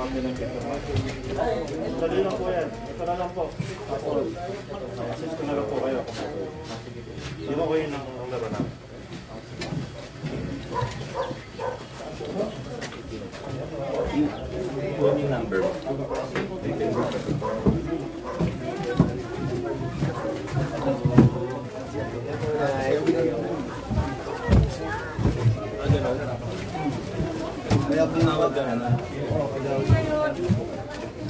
kami ng picture. Sali lang po yan. Ito na lang po. Tapos, assist ko na lang po kayo. Sino ko yun ang laro namin? Yung number. Kaya pumawag ka na.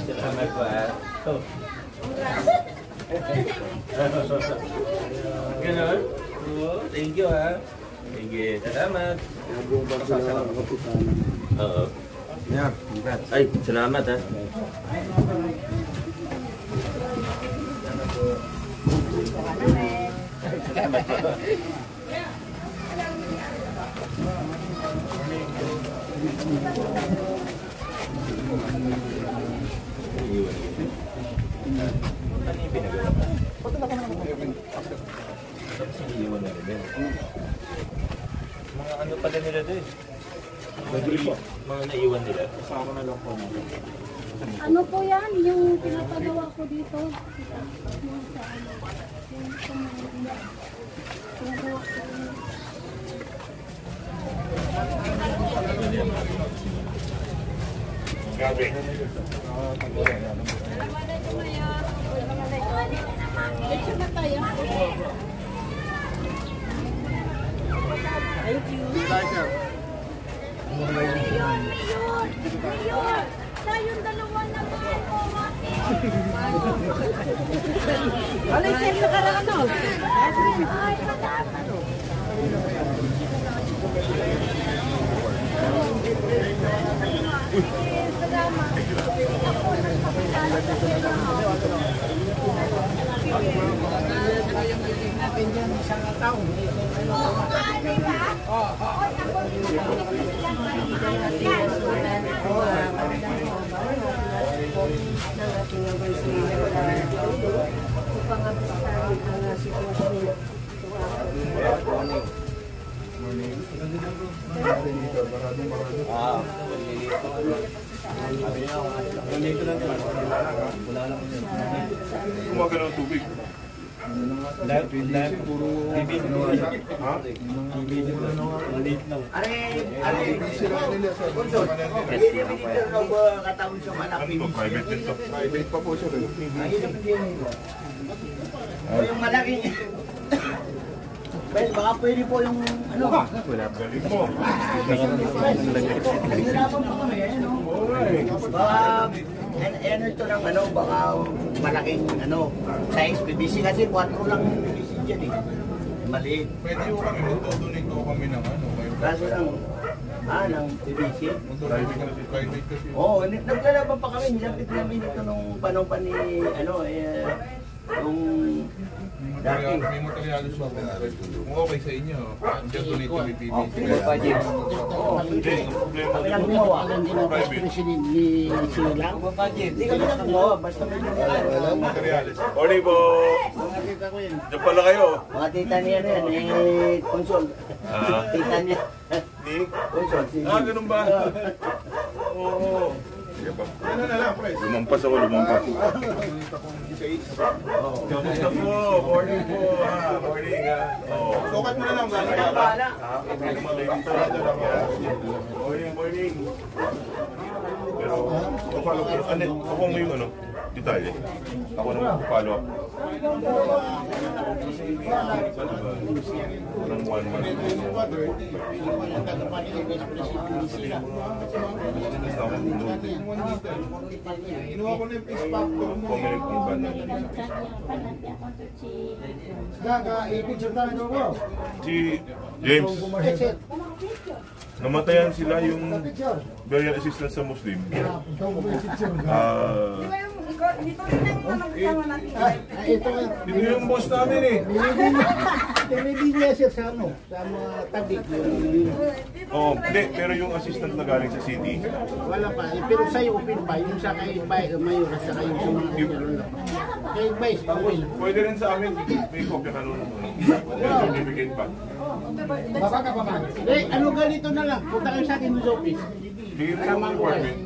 Salamat po Ganon? Thank you Thank you. Salamat. Oo. Yeah, congrats. Ay, salamat Salamat po. Ano yung pinagawa? Tapos iniiwan na rin. Mga ano pala nila din? Mga naiwan nila. Kasama na lang po namin. Ano po yan? Yung pinapagawa ko dito. Gabi. Picture na tayo. Thank you. Mayor! Tayong dalawa naman po, Mati. Alay, sir, nakaraan ano? Ay, madami. Salamat. Ako, nagpapagala sa Kumaga ng tubig. Live, puro bibig. Ha? Bibig lang. Maliit lang. Private ito. Private pa po siya. Yung malaking... Well, baka pwede po yung ano. Wala. Galing mo. Nahihirapan pa kami, ano. Baka, ano ito ng ano, baka malaking ano, size PVC kasi 4 lang PVC dyan eh. Maliit. Pwede yung kami, magdodonate ko kami ng ano. Kaso lang, ng PVC. Private kasi. Oo, naglalaban pa kami. Nilapit namin ito nung panong pa ni, ano, yung dati. May materialis pa. Kung okay sa inyo, just donate to PPP. Hindi, ang problema Kami lang gumawa. private. Hindi kami lang gumawa, basta may Walang materialis. Morning po. Diyan pala kayo. mga tita niya na yan, Consol. Tita niya. Ni? Consol. Ganun ba? Oo. Ano na lang, pre? Lumampas ako, lumampas. Kamusta po? Morning po. Morning. Sukat mo na lang, gano'n Wala ka. bahala. Morning, morning. Pero, ako mo yung ano, detalye. Ako naman follow up. Parang 1 month. Inuha ko na yung fish factor mo. Pumilig kung ba na. Si James, namatayan sila yung burial assistant sa Muslim. Dito yung boss namin eh. Pinilinya siya sa ano, sa mga tabi. Oo, hindi, pero yung assistant na galing sa city. Wala pa, pero sa'yo open pa, yung sa kay Mayor, sa kayo sa mga meron lang. Kay Vice, okay lang. Pwede rin sa amin, may kopya ka nun. Certificate pa. Baba ka pa ba? Eh, ano ganito na lang, punta kayo sa akin sa office. Bigyan mo yung requirement.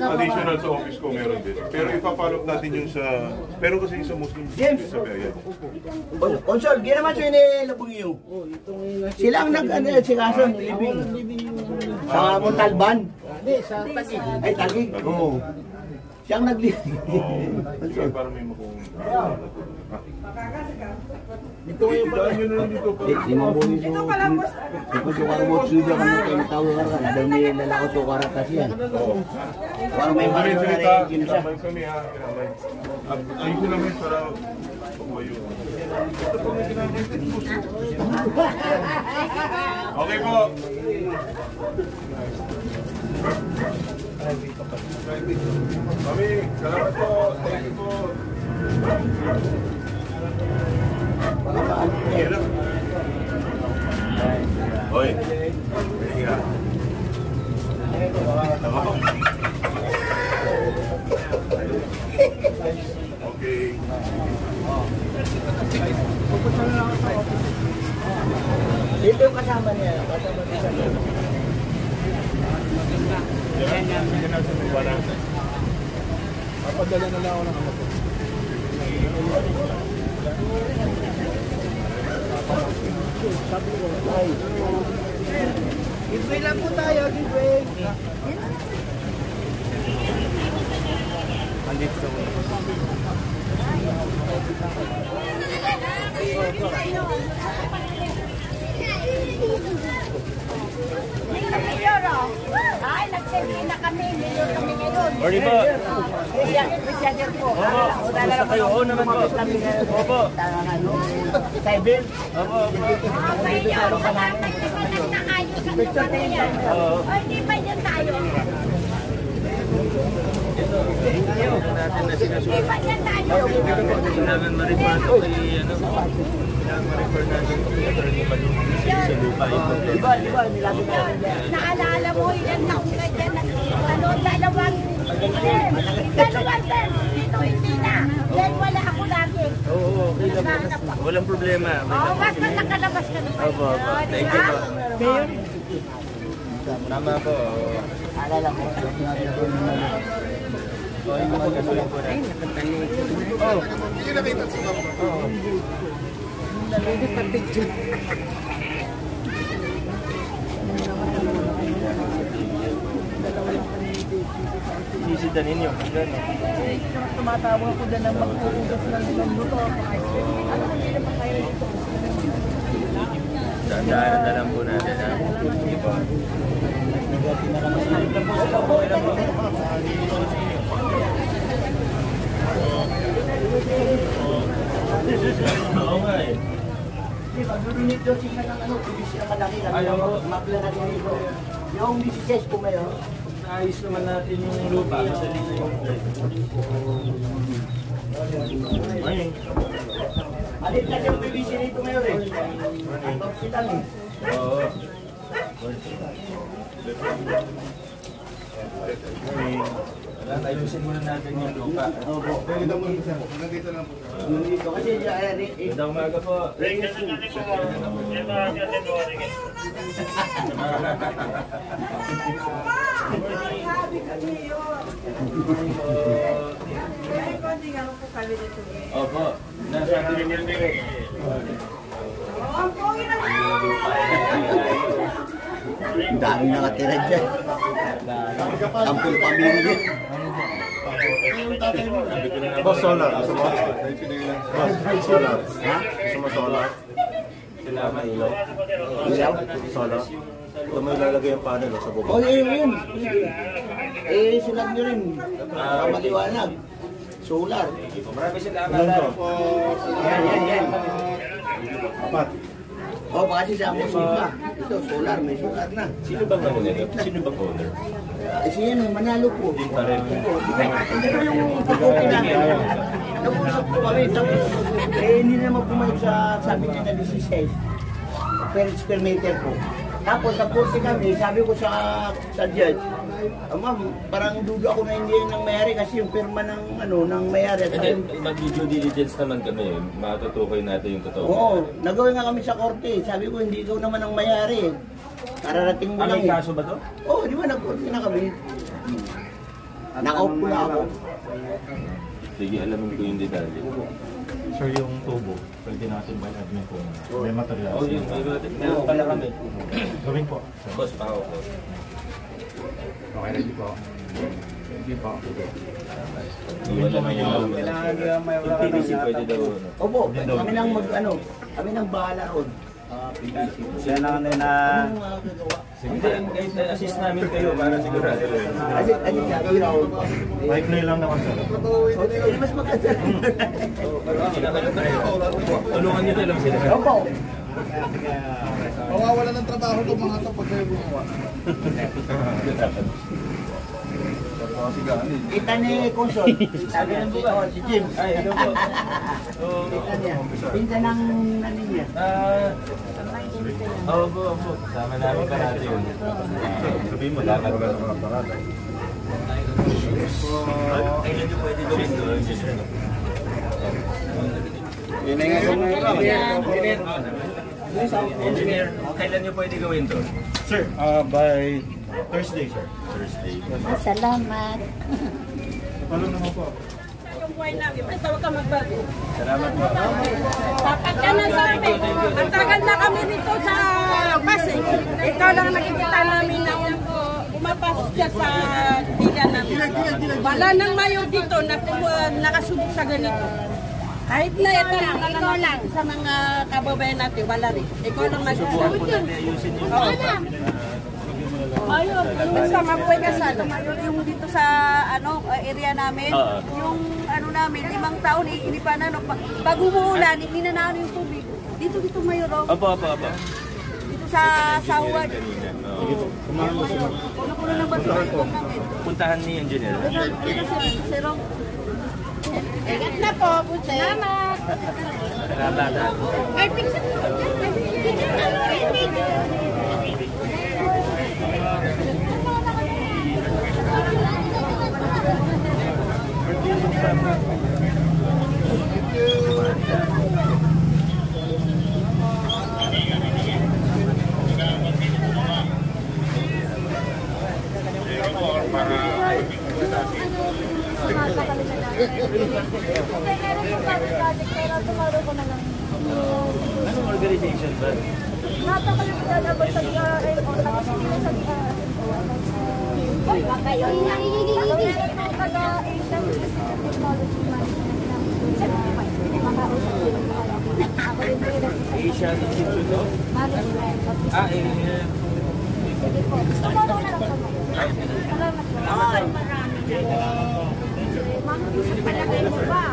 Additional sa office ko meron din. Pero ipapollow up natin yung sa... Pero kasi yung sa Muslim sa Bayan. Konsol, ginaman siya ni Labong iyo. Sila ang nag-sikaso, nilibing. Sa Montalban. Hindi, sa Taguig. Ay, Taguig. Oo. Siya ang naglibing. Sige, para may makung... Ito ngayon pala. Daan nyo na lang dito. Di mambuhin so... Ito sukar mo, suda ka nung tinatawag ka na. Dahil may lalako sukar kasi yan. Parang may Kami baril na salita, rin yun siya. kinamay kami ha, kinamay. Ayun ko namin para pagbayo. Okay po. Kami, salamat po. Thank you po. Oy. Higa. Okay. Dito yung kasama niya. Kasama niya sa loob. Papadala na lang ako ng ano po. Giveaway lang po tayo, giveaway. Mayor, oh. Ay, nag-selfie na kami. Mayor kami ngayon. Morning po. Christian po. Basta kayo, oo naman po. Opo. Cyber. Opo. Mayor, walang nagsimulan na kayo sa lugar na yan. O, hindi pa yan tayo. Natin na Hindi pa yan tayo. kailangan ma-refer to kay kailangan ma-refer natin to kay Attorney Malungkit sa lupa. Diba, nilapit natin yan. Naalala mo, ilang taon ka dyan. Dalawang term. Dito hindi na. Dahil wala ako lagi. Oo, okay lang Naghahanap po. ako. Walang problema. Oo, basta nakalabas ka naman. Opo, opo. Thank you po. Mayor? Tama po. Alala ko, natin ako nung O, yung mga gagawin po natin. Hindi nakita sa kampo. Sisidanin nyo. Gano'n. tumatawag ako dyan ng magpupugas ng buto. Dandaanan na lang po natin. Sige po. Oo nga eh. Pag-donate daw sila ng ano, ibig siya malaki lang. Mapla na din ito. Yung 16 po ngayon. Ayos naman natin yung lupa. Madali na yung ay. Alit kasi yung PVC rito ngayon eh. Ang silang eh. Oo. Ayusin muna natin yung lupa. Nandito mo isa. Nandito lang po. Dito kasi Magandang umaga po. Opo. Nasa atin yung ang dami nakatira dyan. Sampung pamilya. Boss, solar. Gusto mo? Boss, solar. Ha? Gusto mo solar? Salamat. Ilaw? Ilaw? Solar? Ito may lalagay ang panel sa bubong. Oh, yun. Eh, sulat nyo rin. Para maliwanag. Solar. Maraming salamat. Ilan to? Yan. Apat. Oh, baka si Samo Silva. Ito, solar. May solar na. Sino bang Sino bang owner? Eh, siya yun, Manalo po. Din pa rin. Ito yung tutukin namin. Nag-usap po kami. Tapos, hindi naman pumayag sa sabi niya na 16. Per square meter po. Tapos sa kursi kami, sabi ko sa judge, ma'am, parang dudo ako na hindi nang mayari kasi yung pirma ng ng mayari. Mag-due diligence naman kami, matutukoy natin yung totoo. Oo, nagawin nga kami sa korte. Sabi ko, hindi ikaw naman ang mayari. Kararating mo lang. May kaso ba to? Oo, di ba nag-korte na kami? Naka-off pula ako. Sige, alamin ko yung detalye. Sir, yung tubo, pwede natin ba admin kung may material? Oh, yun. Meron pala kami. Gawin po. Boss, pa ako. Okay, ready po. Ready po. Wala naman yung PVC pwede daw. Opo, kami nang kami nang bahala ron. Siya na na... Hindi, guys, assist namin kayo para sigurado. Right play lang naman, sir. Mas maganda. Tulungan nyo lang sila. Opo. Mawawala ng trabaho itong mga ito pag kayo gumawa. Kita ni Consol. Sabi ng si Jim. Ay, ito po. Kita niya. Pinsan ng nanin niya. Opo. Sama namin parati yun. Sabihin mo, dapat ba? Kailan nyo pwede gawin doon? Engineer, kailan nyo pwede gawin doon? Sir, by Thursday, sir. Thursday. Salamat. Paano naman po? Yung buhay namin, basta huwag ka magbago. Salamat po. Tapat ka na sa amin. Ang tagal na kami dito sa Pasig. Ikaw lang nakikita namin na pumapasok siya sa tila namin. Wala nang mayo dito na nakasubok sa ganito. Kahit na ito ikaw lang sa mga kababayan natin, wala rin. Ikaw lang Subukan po magsasabi. natin ayusin yun. Ayun, yung sa Mabuhay Kasalo, yung dito sa area namin, yung namin, 5 taon, hindi pa na, pag umuulan, hindi na naano yung tubig. Dito mayroon. Opo. Dito sa Sawa. Puno-puno ng baso yung namin. Puntahan ni engineer. Dito si Rong. Ingat na po, Butse. Salamat. Salamat. Ay, picture mo. Anong organization ba? Asian Institute of? Palagay mo ba?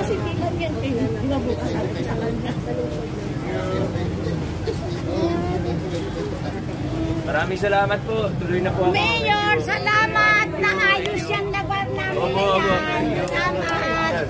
Kasi bilang yan, pinabukas natin sa kanya. Maraming salamat po. Tuloy na po ako. Mayor, salamat! Naayos yung nagwar namin. Opo. Salamat!